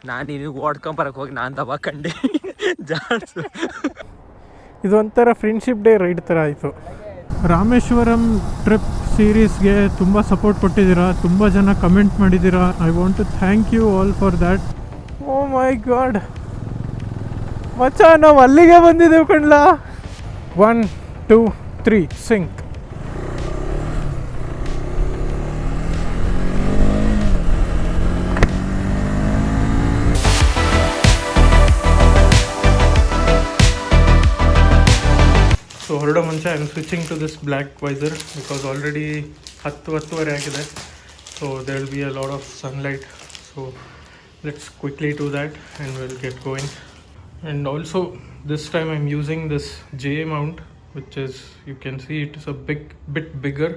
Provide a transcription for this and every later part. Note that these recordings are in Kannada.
ನಾನು ನಿನಗೆ ಓಡ್ಕೊಂಬರಕ್ಕೆ ಹೋಗಿ ನಾನು ದಬಾ ಕಂಡೆ ಜಾಡ್ಸು. ಇದೊಂಥರ ಫ್ರೆಂಡ್ಶಿಪ್ ಡೇ ರೈಡ್ ಥರ ಆಯಿತು. ರಾಮೇಶ್ವರಂ ಟ್ರಿಪ್ ಸೀರೀಸ್ಗೆ ತುಂಬ ಸಪೋರ್ಟ್ ಕೊಟ್ಟಿದ್ದೀರಾ, ತುಂಬ ಜನ ಕಮೆಂಟ್ ಮಾಡಿದ್ದೀರಾ. I want to thank you all for that. Oh my God ಮಚ್ಚ, ನಾವು ಅಲ್ಲಿಗೆ ಬಂದಿದ್ದೇವೆ ಕಣ್ಲಾ. 1 2 3 ಸಿಂಕ್. ಸೊ ಹೊರಡೋ ಮುಂಚೆ I am switching to this black visor because already 10:10 ಆಗಿದೆ. So there will be a lot of sunlight. So let's quickly do that and will get going. And also this time I'm using this J mount, which is, you can see it is a bit bigger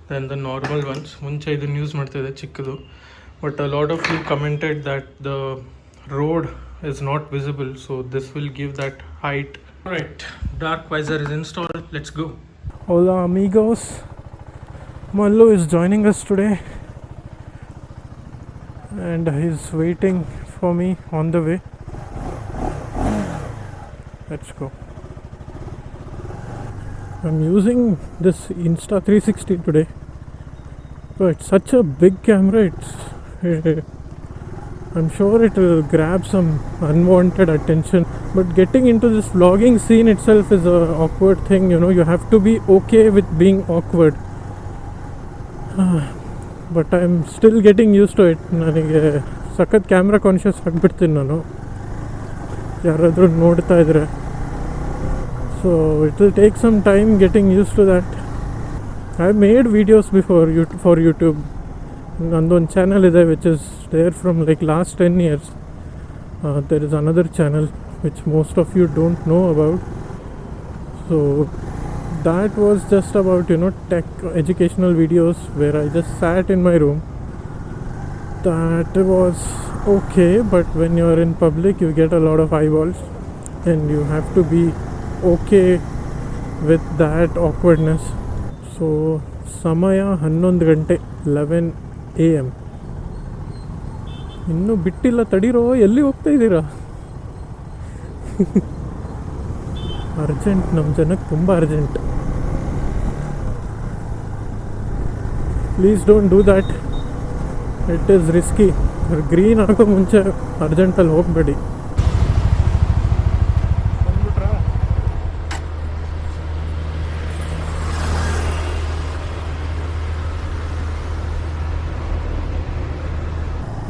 than the normal ones. ಮುಂಚೆ ಇದನ್ನು ಯೂಸ್ ಮಾಡ್ತಿದ್ದೆ ಚಿಕ್ಕದು, but a lot of you commented that the road is not visible, so this will give that height. Alright, dark visor is installed. Let's go. Hola amigos, Mallu is joining us today and he's waiting for me on the way. Let's go. I'm using this Insta360 today, but it's such a big camera. I'm sure it will grab some unwanted attention, but getting into this vlogging scene itself is a awkward thing, you know. You have to be okay with being awkward, but I'm still getting used to it. ನನಗೆ ಸಖತ್ ಕ್ಯಾಮ್ರಾ ಕಾನ್ಷಿಯಸ್ ಆಗಿಬಿಡ್ತೀನಿ ನಾನು, ಯಾರಾದರೂ ನೋಡ್ತಾ ಇದ್ರೆ. So it will take some time getting use to that. I made videos before for YouTube. ನಂದೊಂದು ಚಾನಲ್ ಇದೆ which is there from like last 10 years. There is another channel which most of you don't know about. So that was just about, you know, tech educational videos where I just sat in my room. That was okay, but when you are in public you get a lot of eyeballs and you have to be okay with that awkwardness. So ಸಮಯ 11 ಗಂಟೆ 11 AM. ಇನ್ನೂ ಬಿಟ್ಟಿಲ್ಲ, ತಡೀರೋ. ಎಲ್ಲಿ ಹೋಗ್ತಾ ಇದ್ದೀರಾ? ಅರ್ಜೆಂಟ್, ನಮ್ಮ ಜನಕ್ಕೆ ತುಂಬ urgent. Please don't do that, it is risky. Green ಆಗೋ ಮುಂಚೆ ಅರ್ಜೆಂಟಲ್ಲಿ ಹೋಗಬೇಡಿ.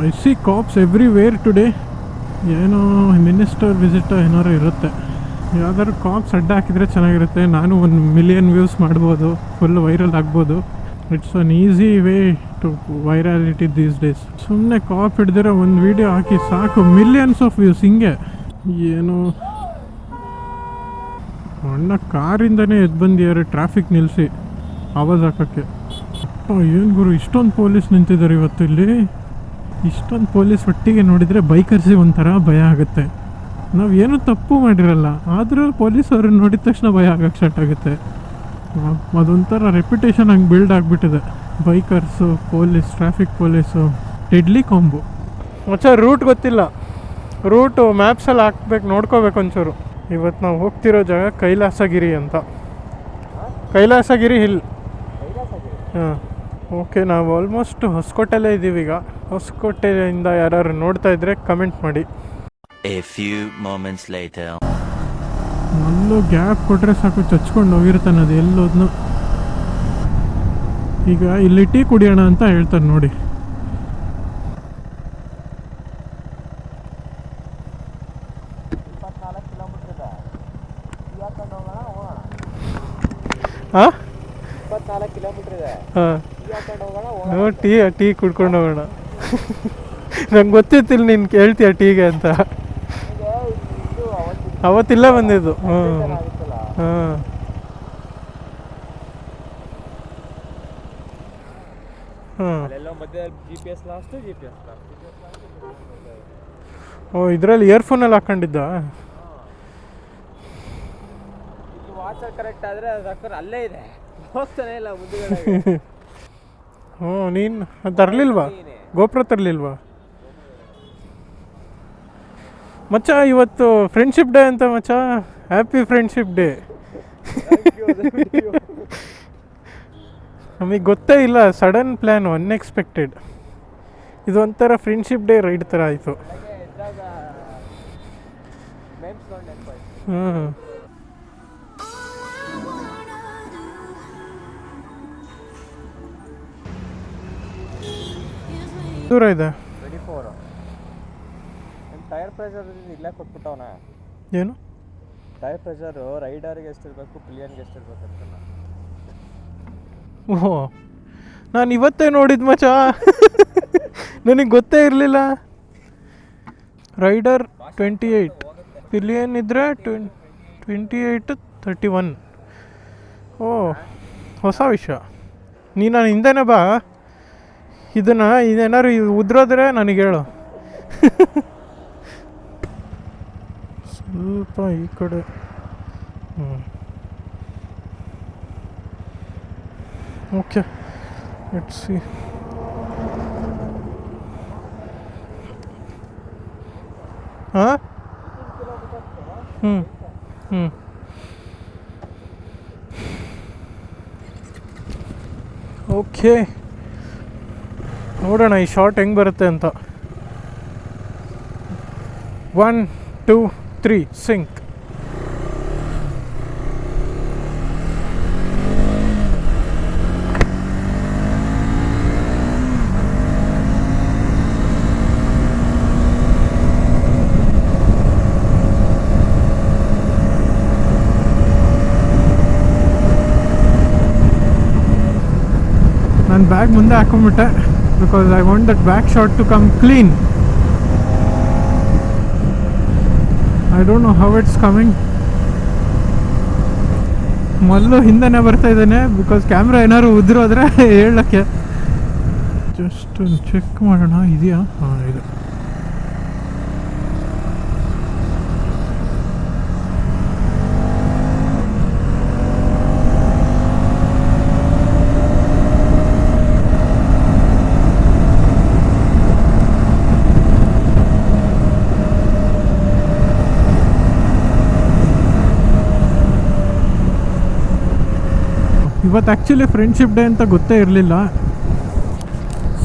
I C cops everywhere today. ಏನೋ ಮಿನಿಸ್ಟರ್ ವಿಸಿಟ್ ಏನಾರು ಇರುತ್ತೆ. ಯಾವ್ದಾದ್ರು ಕಾಪ್ಸ್ ಅಡ್ಡ ಹಾಕಿದರೆ ಚೆನ್ನಾಗಿರುತ್ತೆ. ನಾನು 1 million ವ್ಯೂಸ್ ಮಾಡ್ಬೋದು, ಫುಲ್ ವೈರಲ್ ಆಗ್ಬೋದು. It's an easy way to virality these days. ಸುಮ್ಮನೆ ಕಾಪ್ ಹಿಡ್ದಿರೋ ಒಂದು ವೀಡಿಯೋ ಹಾಕಿ ಸಾಕು, millions ಆಫ್ ವ್ಯೂಸ್. ಹಿಂಗೆ ಏನೋ ಅಣ್ಣ ಕಾರಿಂದನೇ ಎದ್ದು ಬಂದಿದ್ದಾರೆ ಟ್ರಾಫಿಕ್ ನಿಲ್ಲಿಸಿ ಆವಾಜ್ ಹಾಕೋಕ್ಕೆ. ಏನು ಗುರು, ಇಷ್ಟೊಂದು ಪೊಲೀಸ್ ನಿಂತಿದ್ದಾರೆ ಇವತ್ತು ಇಲ್ಲಿ. ಇಷ್ಟೊಂದು ಪೊಲೀಸ್ ಒಟ್ಟಿಗೆ ನೋಡಿದರೆ ಬೈಕರ್ಸಿಗೆ ಒಂಥರ ಭಯ ಆಗುತ್ತೆ. ನಾವು ಏನೂ ತಪ್ಪು ಮಾಡಿರಲ್ಲ, ಆದರೂ ಪೊಲೀಸವ್ರನ್ನ ನೋಡಿದ ತಕ್ಷಣ ಭಯ ಆಗೋಕ್ಕೆ ಸ್ಟಾರ್ಟ್ ಆಗುತ್ತೆ. ಅದೊಂಥರ ರೆಪ್ಯುಟೇಷನ್ ಹಂಗೆ ಬಿಲ್ಡ್ ಆಗಿಬಿಟ್ಟಿದೆ. Bikers, police, traffic police, deadly combo. ಮಚ್ಚ ರೂಟ್ ಗೊತ್ತಿಲ್ಲ, ರೂಟು ಮ್ಯಾಪ್ಸಲ್ಲಿ ಹಾಕ್ಬೇಕು, ನೋಡ್ಕೋಬೇಕು ಒಂಚೂರು. ಇವತ್ತು ನಾವು ಹೋಗ್ತಿರೋ ಜಾಗ ಕೈಲಾಸಗಿರಿ ಅಂತ. ಕೈಲಾಸಗಿರಿ ಹಿಲ್. ಹಾಂ, ಓಕೆ. ನಾವು ಆಲ್ಮೋಸ್ಟ್ ಹೊಸಕೋಟೆಲ್ಲೇ ಇದ್ದೀವಿ ಈಗ. ಹೊಸಕೋಟೆಯಿಂದ ಯಾರು ನೋಡ್ತಾ ಇದ್ದರೆ ಕಮೆಂಟ್ ಮಾಡಿ. A few moments later. ಅಲ್ಲೂ ಗ್ಯಾಪ್ ಕೊಟ್ಟರೆ ಸಾಕು, ಚಚ್ಕೊಂಡು ಹೋಗಿರ್ತಾನೆ ಅದು ಎಲ್ಲೋದ್ನು. ಈಗ ಇಲ್ಲಿ ಟೀ ಕುಡಿಯೋಣ ಅಂತ ಹೇಳ್ತಾನೆ ನೋಡಿ. ಹಾಂ, 24 ಕಿಲೋಮೀಟರ್ ಇದೆ. ಹಾಂ, ಟೀ ಕುಡ್ಕೊಂಡು ಹೋಗೋಣ. ನಂಗೆ ಗೊತ್ತಿತ್ತಿಲ್ಲ ನೀನು ಕೇಳ್ತೀಯ ಟೀಗೆ ಅಂತ. ಅವತ್ತಿಲ್ಲ ಬಂದಿದ್ದು. ಹಾಂ ಹಾಂ. ಹಾಂ, ಓ, ಇದರಲ್ಲಿ ಇಯರ್ಫೋನಲ್ಲಿ ಹಾಕೊಂಡಿದ್ದ. ವಾಚ್ ಕರೆಕ್ಟ್ ಆದರೆ ಅದು ಅಲ್ಲೇ ಇದೆ, ಹೋಗ್ತಾನೆ ಇಲ್ಲ ಮುಂದುಗಡೆ. ಹ್ಞೂ ನೀನು ತರಲಿಲ್ವಾ ಗೋಪುರ ತರಲಿಲ್ವಾ ಮಚ್ಚ ಇವತ್ತು ಫ್ರೆಂಡ್ಶಿಪ್ ಡೇ ಅಂತ ಮಚ್ಚ ಹ್ಯಾಪಿ ಫ್ರೆಂಡ್ಶಿಪ್ ಡೇ ನಮಗೆ ಗೊತ್ತೇ ಇಲ್ಲ ಸಡನ್ ಪ್ಲ್ಯಾನ್ ಅನ್ಎಕ್ಸ್ಪೆಕ್ಟೆಡ್ ಇದು ಒಂಥರ ಫ್ರೆಂಡ್ಶಿಪ್ ಡೇ ರೈಡ್ ಥರ ಆಯಿತು ಹ್ಞೂ ದೂರ ಇದೆ 24 ಟೈರ್ ಪ್ರೆಷರ್ ಇಲ್ಲೇ ಕೊಟ್ಬಿಟ್ಟವನ ಏನು ಟೈರ್ ಪ್ರೆಷರು ರೈಡರ್ಗೆ ಎಷ್ಟಿರಬೇಕು ಪ್ಲಿಯನ್ಗೆ ಎಷ್ಟಿರ್ಬೇಕು ಅಂತಲ್ಲ ಓಹೋ ನಾನು ಇವತ್ತೇ ನೋಡಿದ್ದು ಮಚ್ಚ ನನಗೆ ಗೊತ್ತೇ ಇರಲಿಲ್ಲ ರೈಡರ್ 28 ಪಿಲಿಯನ್ ಇದ್ದರೆ 28 31 ಓ ಹೊಸ ವಿಷಯ ನಾನು ಹಿಂದೆನೇ ಬಾ ಇದೇನಾದ್ರು ಉದ್ರೋದ್ರೆ ನನಗೆ ಹೇಳು ಸ್ವಲ್ಪ ಈ ಕಡೆ ಓಕೆ ಲೆಟ್ಸ್ ಸಿ ಹಾಂ ಓಕೆ ನೋಡೋಣ ಈ ಶಾರ್ಟ್ ಹೆಂಗೆ ಬರುತ್ತೆ ಅಂತ 1 2 3 ಸಿಂಕ್ ನಾನು ಬ್ಯಾಗ್ ಮುಂದೆ ಹಾಕೊಂಡ್ಬಿಟ್ಟೆ because I want that back shot to come clean. I don't know how it's coming. ಮೊದಲು ಹಿಂದೆನೇ ಬರ್ತಾ ಇದ್ದಾನೆ ಬಿಕಾಸ್ ಕ್ಯಾಮ್ರಾ ಏನಾದ್ರು ಉದ್ರೋದ್ರೆ ಹೇಳಕ್ಕೆ ಜಸ್ಟ್ ಚೆಕ್ ಮಾಡೋಣ ಇದೆಯಾ ಹಾಂ ಇದೆ ಇವತ್ತು ಆ್ಯಕ್ಚುಲಿ ಫ್ರೆಂಡ್ಶಿಪ್ ಡೇ ಅಂತ ಗೊತ್ತೇ ಇರಲಿಲ್ಲ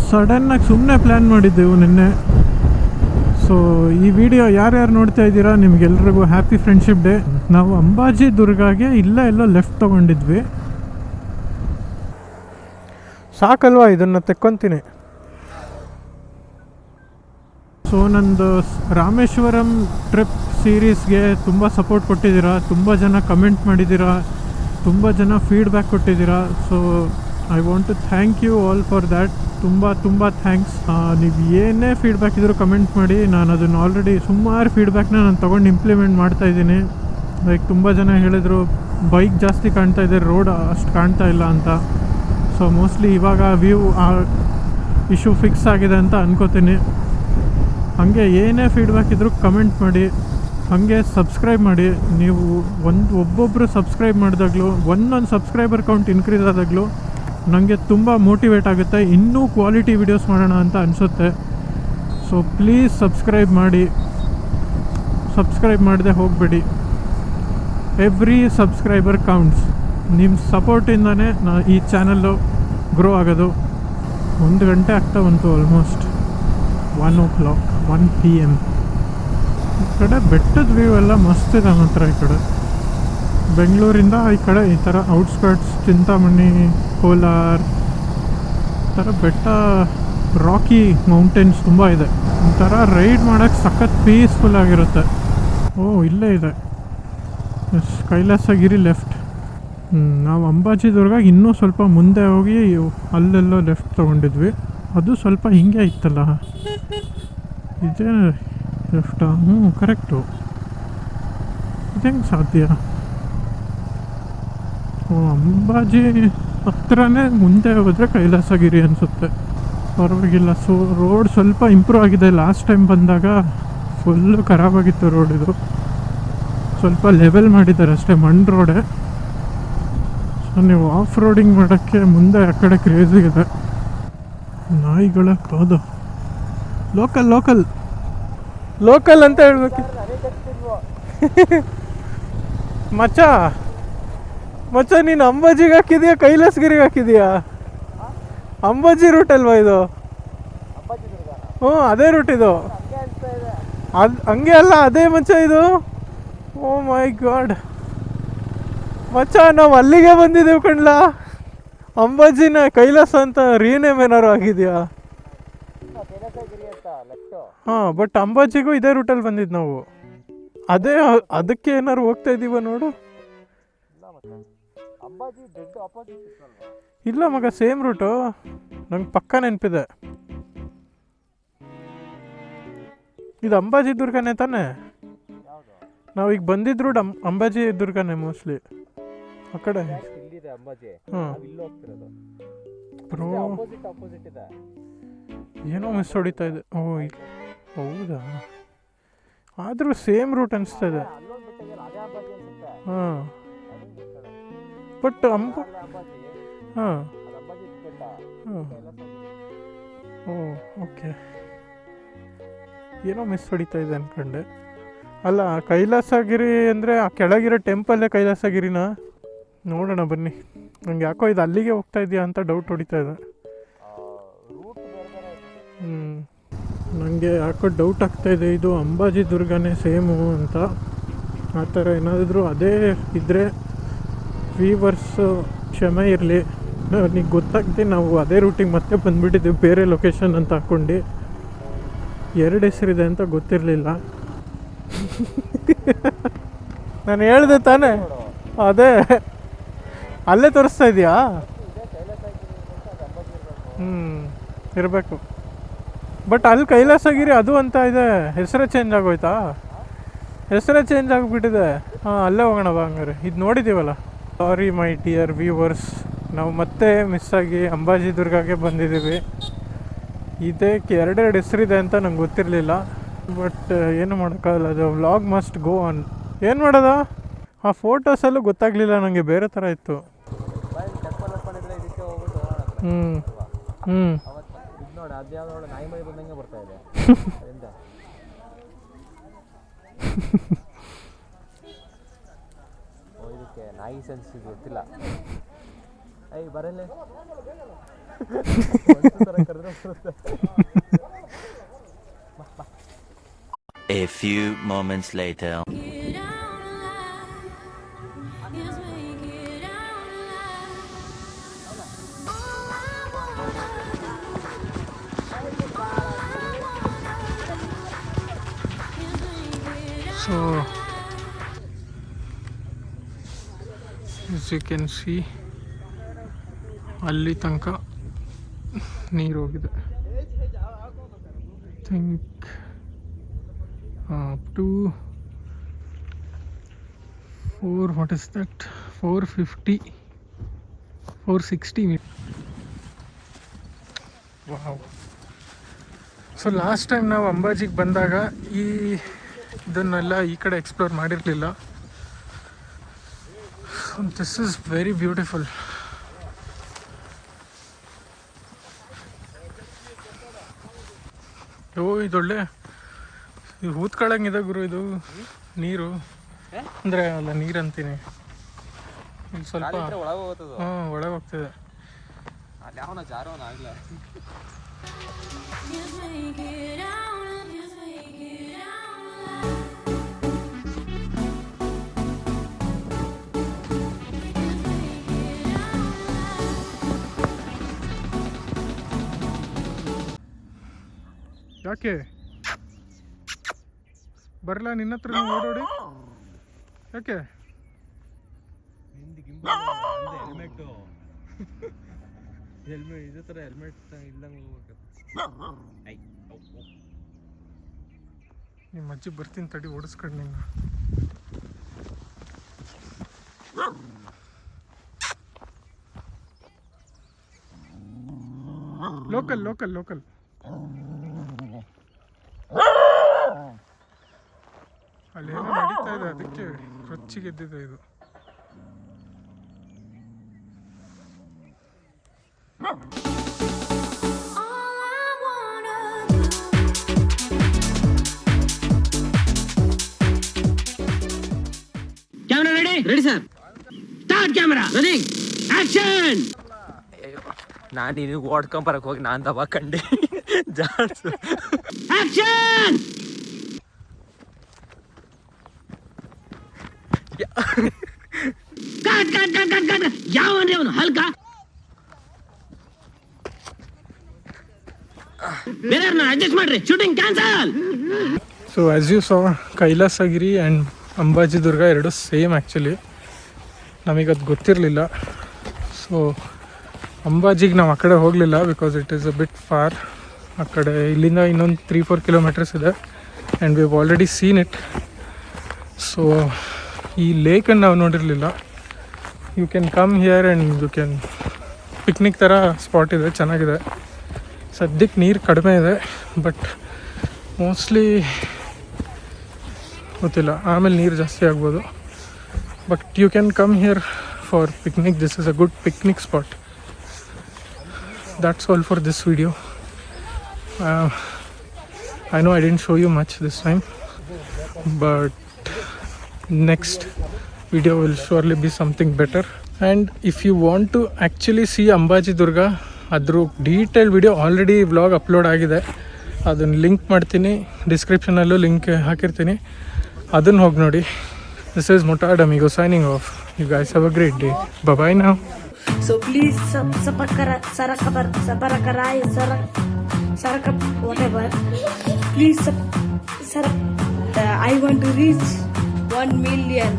ಸಡನ್ನಾಗಿ ಸುಮ್ಮನೆ ಪ್ಲ್ಯಾನ್ ಮಾಡಿದ್ದೆವು ನಿನ್ನೆ ಸೊ ಈ ವಿಡಿಯೋ ಯಾರ್ಯಾರು ನೋಡ್ತಾ ಇದ್ದೀರಾ ನಿಮಗೆಲ್ರಿಗೂ ಹ್ಯಾಪಿ ಫ್ರೆಂಡ್ಶಿಪ್ ಡೇ ನಾವು ಅಂಬಾಜಿ ದುರ್ಗಾಗೆ ಎಲ್ಲೋ ಲೆಫ್ಟ್ ತೊಗೊಂಡಿದ್ವಿ ಸಾಕಲ್ವಾ ಇದನ್ನು ತೆಕ್ಕೊತೀನಿ ಸೊ ನಂದು ರಾಮೇಶ್ವರಂ ಟ್ರಿಪ್ ಸೀರೀಸ್ಗೆ ತುಂಬ ಸಪೋರ್ಟ್ ಕೊಟ್ಟಿದ್ದೀರಾ ತುಂಬ ಜನ ಕಮೆಂಟ್ ಮಾಡಿದ್ದೀರಾ ತುಂಬ ಜನ ಫೀಡ್ಬ್ಯಾಕ್ ಕೊಟ್ಟಿದ್ದೀರಾ so I want to thank you all for that ತುಂಬ ಥ್ಯಾಂಕ್ಸ್ ನೀವು ಏನೇ ಫೀಡ್ಬ್ಯಾಕ್ ಇದ್ದರೂ ಕಮೆಂಟ್ ಮಾಡಿ ನಾನು ಅದನ್ನು ಆಲ್ರೆಡಿ ಸುಮಾರು ಫೀಡ್ಬ್ಯಾಕ್ನ ನಾನು ತೊಗೊಂಡು ಇಂಪ್ಲಿಮೆಂಟ್ ಮಾಡ್ತಾಯಿದ್ದೀನಿ ಲೈಕ್ ತುಂಬ ಜನ ಹೇಳಿದರು ಬೈಕ್ ಜಾಸ್ತಿ ಕಾಣ್ತಾ ಇದೆ ರೋಡ್ ಅಷ್ಟು ಕಾಣ್ತಾ ಇಲ್ಲ ಅಂತ ಸೊ ಮೋಸ್ಟ್ಲಿ ಇವಾಗ ವ್ಯೂ ಇಶ್ಯೂ ಫಿಕ್ಸ್ ಆಗಿದೆ ಅಂತ ಅನ್ಕೋತೀನಿ ಹಾಗೆ ಏನೇ ಫೀಡ್ಬ್ಯಾಕ್ ಇದ್ದರೂ ಕಮೆಂಟ್ ಮಾಡಿ ಹಾಗೆ ಸಬ್ಸ್ಕ್ರೈಬ್ ಮಾಡಿ ನೀವು ಒಬ್ಬೊಬ್ಬರು ಸಬ್ಸ್ಕ್ರೈಬ್ ಮಾಡಿದಾಗಲೂ ಒಂದೊಂದು ಸಬ್ಸ್ಕ್ರೈಬರ್ ಕೌಂಟ್ ಇನ್ಕ್ರೀಸ್ ಆದಾಗಲೂ ನನಗೆ ತುಂಬ ಮೋಟಿವೇಟ್ ಆಗುತ್ತೆ ಇನ್ನೂ ಕ್ವಾಲಿಟಿ ವಿಡಿಯೋಸ್ ಮಾಡೋಣ ಅಂತ ಅನಿಸುತ್ತೆ ಸೊ ಪ್ಲೀಸ್ ಸಬ್ಸ್ಕ್ರೈಬ್ ಮಾಡಿ ಸಬ್ಸ್ಕ್ರೈಬ್ ಮಾಡದೆ ಹೋಗಬೇಡಿ ಎವ್ರಿ ಸಬ್ಸ್ಕ್ರೈಬರ್ ಕೌಂಟ್ಸ್ ನಿಮ್ಮ ಸಪೋರ್ಟಿಂದನೇ ಈ ಚಾನಲ್ಲು ಗ್ರೋ ಆಗೋದು 1 ಗಂಟೆ ಆಗ್ತಾ ಬಂತು ಆಲ್ಮೋಸ್ಟ್ 1 PM ಈ ಕಡೆ ಬೆಟ್ಟದ ವ್ಯೂ ಎಲ್ಲ ಮಸ್ತ್ ಇದೆ ಮಾತ್ರ ಈ ಕಡೆ ಬೆಂಗಳೂರಿಂದ ಈ ಕಡೆ ಈ ಥರ ಔಟ್ಸ್ಕರ್ಟ್ಸ್ ಚಿಂತಾಮಣಿ ಕೋಲಾರ ಈ ಥರ ಬೆಟ್ಟ ರಾಕಿ ಮೌಂಟೇನ್ಸ್ ತುಂಬ ಇದೆ ಒಂಥರ ರೈಡ್ ಮಾಡೋಕ್ಕೆ ಸಖತ್ ಪೀಸ್ಫುಲ್ ಆಗಿರುತ್ತೆ ಓ ಇಲ್ಲೇ ಇದೆ ಎಸ್ ಕೈಲಾಸಗಿರಿ ಲೆಫ್ಟ್ ನಾವು ಅಂಬಾಜಿ ದುರ್ಗ ಇನ್ನೂ ಸ್ವಲ್ಪ ಮುಂದೆ ಹೋಗಿ ಅಲ್ಲೆಲ್ಲೋ ಲೆಫ್ಟ್ ತೊಗೊಂಡಿದ್ವಿ ಅದು ಸ್ವಲ್ಪ ಹಿಂಗೆ ಇತ್ತಲ್ಲ ಇದೇ ಲೆಫ್ಟಾ ಕರೆಕ್ಟು ಇದು ಹೆಂಗೆ ಸಾಧ್ಯ ಓ ಅಂಬಾಜಿ ಹತ್ರನೇ ಮುಂದೆ ಹೋದರೆ ಕೈಲಾಸಗಿರಿ ಅನಿಸುತ್ತೆ ಪರವಾಗಿಲ್ಲ ಸೊ ರೋಡ್ ಸ್ವಲ್ಪ ಇಂಪ್ರೂವ್ ಆಗಿದೆ ಲಾಸ್ಟ್ ಟೈಮ್ ಬಂದಾಗ ಫುಲ್ಲು ಖರಾಬಾಗಿತ್ತು ರೋಡ್ ಇದು ಸ್ವಲ್ಪ ಲೆವೆಲ್ ಮಾಡಿದ್ದಾರೆ ಅಷ್ಟೇ ಮಣ್ಣು ರೋಡೇ ಸೊ ನೀವು ಆಫ್ ರೋಡಿಂಗ್ ಮಾಡೋಕ್ಕೆ ಮುಂದೆ ಆ ಕಡೆ ಕ್ರೇಜಿ ಇದೆ ನಾಯಿಗಳ ಪಾದ. ಲೋಕಲ್ ಲೋಕಲ್ ಲೋಕಲ್ ಅಂತ ಹೇಳ್ಬೇಕು. ಮಚ್ಚ ಮಚ್ಚ ನೀನು ಅಂಬಾಜಿಗೆ ಹಾಕಿದ್ಯಾ ಕೈಲಾಸಗಿರಿಗೆ ಹಾಕಿದ್ಯಾ? ಅಂಬಾಜಿ ರೂಟ್ ಅಲ್ವಾ ಇದು? ಹ್ಞೂ ಅದೇ ರೂಟ್ ಇದು. ಅದು ಹಂಗೆ ಅಲ್ಲ, ಅದೇ ಮಚ್ಚ ಇದು. ಓ ಮೈ ಗಾಡ್ ಮಚ್ಚ, ನಾವು ಅಲ್ಲಿಗೆ ಬಂದಿದ್ದೇವೆ ಕಣ್ಲಾ. ಅಂಬಾಜಿನ ಕೈಲಾಸ ಅಂತ ರೀನೇಮ್ ಏನಾರು ಆಗಿದೆಯಾ? ಹಾಂ, ಬಟ್ ಅಂಬಾಜಿಗೂ ಇದೇ ರೂಟಲ್ಲಿ ಬಂದಿದ್ದು ನಾವು. ಅದೇ ಅದಕ್ಕೆ ಏನಾರು ಹೋಗ್ತಾ ಇದ್ದೀವ ನೋಡು. ಇಲ್ಲ ಮಗ, ಸೇಮ್ ರೂಟು. ನಂಗೆ ಪಕ್ಕ ನೆನಪಿದೆ. ಇದು ಅಂಬಾಜಿ ದುರ್ಗನೇ ತಾನೆ? ನಾವೀಗ ಬಂದಿದ್ದು ರೂಟ್ ಅಂಬಾಜಿ ದುರ್ಗನೇ ಮೋಸ್ಟ್ಲಿ. ಆ ಕಡೆ ಬ್ರೋ ಏನೋ ಮಿಸ್ ಹೊಡಿತಾ ಇದೆ. ಓ ಹೌದಾ? ಆದರೂ ಸೇಮ್ ರೂಟ್ ಅನಿಸ್ತಾ ಇದೆ. ಹಾಂ, ಬಟ್ ಹಾಂ ಹಾಂ ಓ ಓಕೆ, ಏನೋ ಮಿಸ್ ಹೊಡಿತಾ ಇದೆ ಅಂದ್ಕೊಂಡೆ. ಅಲ್ಲ, ಕೈಲಾಸಗಿರಿ ಅಂದರೆ ಆ ಕೆಳಗಿರೋ ಟೆಂಪಲ್ಲೇ ಕೈಲಾಸಗಿರಿನಾ? ನೋಡೋಣ ಬನ್ನಿ. ನಂಗೆ ಯಾಕೋ ಇದು ಅಲ್ಲಿಗೆ ಹೋಗ್ತಾ ಇದೆಯಾ ಅಂತ ಡೌಟ್ ಹೊಡಿತಾ ಇದೆ. ನನಗೆ ಯಾಕೋ ಡೌಟ್ ಆಗ್ತಾಯಿದೆ, ಇದು ಅಂಬಾಜಿ ದುರ್ಗನೇ ಸೇಮು ಅಂತ. ಆ ಥರ ಏನಾದರೂ ಅದೇ ಇದ್ದರೆ ವೀವರ್ಸ್ ಕ್ಷಮೆ ಇರಲಿ. ನನಗೆ ಗೊತ್ತಾಗ್ತಿ ನಾವು ಅದೇ ರೂಟಿಗೆ ಮತ್ತೆ ಬಂದುಬಿಟ್ಟಿದ್ದೀವಿ, ಬೇರೆ ಲೊಕೇಶನ್ ಅಂತ ಹಾಕ್ಕೊಂಡು. 2 ಹೆಸರಿದೆ ಅಂತ ಗೊತ್ತಿರಲಿಲ್ಲ. ನಾನು ಹೇಳಿದೆ ತಾನೇ, ಅದೇ ಅಲ್ಲೇ ತೋರಿಸ್ತಾ ಇದೆಯಾ? ಇರಬೇಕು. ಬಟ್ ಅಲ್ಲಿ ಕೈಲಾಸಗಿರಿ ಅದು ಅಂತ ಇದೆ, ಹೆಸರೇ ಚೇಂಜ್ ಆಗೋಯ್ತಾ? ಹೆಸರೇ ಚೇಂಜ್ ಆಗಿಬಿಟ್ಟಿದೆ. ಹಾಂ, ಅಲ್ಲೇ ಹೋಗೋಣ ಬಾ ಹಂಗಾರೆ. ಇದು ನೋಡಿದ್ದೀವಲ್ಲ. ಸಾರಿ ಮೈ ಡಿಯರ್ ವ್ಯೂವರ್ಸ್, ನಾವು ಮತ್ತೆ ಮಿಸ್ಸಾಗಿ ಅಂಬಾಜಿ ದುರ್ಗಕ್ಕೆ ಬಂದಿದ್ದೀವಿ. ಇದಕ್ಕೆ 2 ಹೆಸರಿದೆ ಅಂತ ನಂಗೆ ಗೊತ್ತಿರಲಿಲ್ಲ. ಬಟ್ ಏನು ಮಾಡೋಕ್ಕಾಗಲ್ಲ, ಅದು ವ್ಲಾಗ್ ಮಸ್ಟ್ ಗೋ ಆನ್. ಏನು ಮಾಡೋದ? ಆ ಫೋಟೋಸಲ್ಲೂ ಗೊತ್ತಾಗಲಿಲ್ಲ ನನಗೆ, ಬೇರೆ ಥರ ಇತ್ತು. ನಾಯಿ ಸೆನ್ಸ್ ಗೊತ್ತಿಲ್ಲ. ಬರಲ್ಲ. A few moments later. So as you can see, ಅಲ್ಲಿ ತನಕ ನೀರು ಹೋಗಿದೆ. I think up to 460 meter. Wow. So last time ನಾವು ಅಂಬಾಜಿಗೆ ಬಂದಾಗ ಇದನ್ನೆಲ್ಲ ಈ ಕಡೆ ಎಕ್ಸ್ಪ್ಲೋರ್ ಮಾಡಿರಲಿಲ್ಲ. This is very beautiful. ಇದೊಳ್ಳೆ ಇದು ಊದ್ಕೊಳ್ಳಂಗಿದೆ ಗುರು. ಇದು ನೀರು ಅಂದರೆ ಅಲ್ಲ, ನೀರು ಅಂತೀನಿ. ಇಲ್ಲಿ ಸ್ವಲ್ಪ ಒಳಗೆ ಹೋಗ್ತಿದೆ. ಯಾಕೆ ಬರಲ್ಲ ನಿನ್ನ ಹತ್ರ ಓಡೋಡಿ? ಯಾಕೆ? ಇದೇ ಥರ ಹೆಲ್ಮೆಟ್ ಇಲ್ದಂಗೆ ನಿಮ್ಮ ಅಜ್ಜಿ ಬರ್ತೀನಿ ತಡಿ, ಓಡಿಸ್ಕೊಂಡು ನಿನ್ನ. ಲೋಕಲ್ ಲೋಕಲ್ ಲೋಕಲ್ ಅಲ್ಲೇನೋ ನಡೀತಾ ಇದೆ, ಅದಕ್ಕೆ ರೊಚ್ಚಿಗೆದ್ದಿದೆ ಇದು. Ready sir, start camera, running, action. ನಾನು ನಿನಗೆ ಓಡ್ಕೊಂಬರಕ್ಕೆ ಹೋಗಿ ನಾನು ದಬಾ ಕಂಡೆ ಜಾಡ್ಸು. Action. Cut cut cut cut cut. ಯಾವನ್ರಿ ಅವನು ಹಲ್ಕ? ಬೇರೆಯವ್ರನ್ನ ಅಡ್ಜಸ್ಟ್ ಮಾಡ್ರಿ, shooting cancel. So as you saw, Kailasagiri and Ambaji Durga ಎರಡು ಸೇಮ್ ಆ್ಯಕ್ಚುಲಿ. ನಮಗದು ಗೊತ್ತಿರಲಿಲ್ಲ. ಸೊ ಅಂಬಾಜಿಗೆ ನಾವು ಆ ಕಡೆ ಹೋಗಲಿಲ್ಲ because it is a bit far. ಆ ಕಡೆ ಇಲ್ಲಿಂದ ಇನ್ನೊಂದು 3-4 ಕಿಲೋಮೀಟರ್ಸ್ ಇದೆ and we have already seen it. So ಈ ಲೇಕನ್ನು ನಾವು ನೋಡಿರಲಿಲ್ಲ. You can come here and you can picnic ಥರ ಸ್ಪಾಟ್ ಇದೆ, ಚೆನ್ನಾಗಿದೆ. ಸದ್ಯಕ್ಕೆ ನೀರು ಕಡಿಮೆ ಇದೆ, ಬಟ್ ಮೋಸ್ಟ್ಲಿ ಗೊತ್ತಿಲ್ಲ, ಆಮೇಲೆ ನೀರು ಜಾಸ್ತಿ ಆಗ್ಬೋದು. But you can come here for picnic. This is a good picnic spot. That's all for this video. I know I didn't show you much this time, but next video will surely be something better. And if you want to actually see Ambaji Durga, adru detailed video already vlog upload agide. ಅದನ್ನು ಲಿಂಕ್ ಮಾಡ್ತೀನಿ, ಡಿಸ್ಕ್ರಿಪ್ಷನಲ್ಲೂ ಲಿಂಕ್ ಹಾಕಿರ್ತೀನಿ, ಅದನ್ನು ಹೋಗಿ ನೋಡಿ. This is Mutad Amigo signing off. You guys have a great day. Bye-bye now. So please whatever. Please I want to reach 1 million.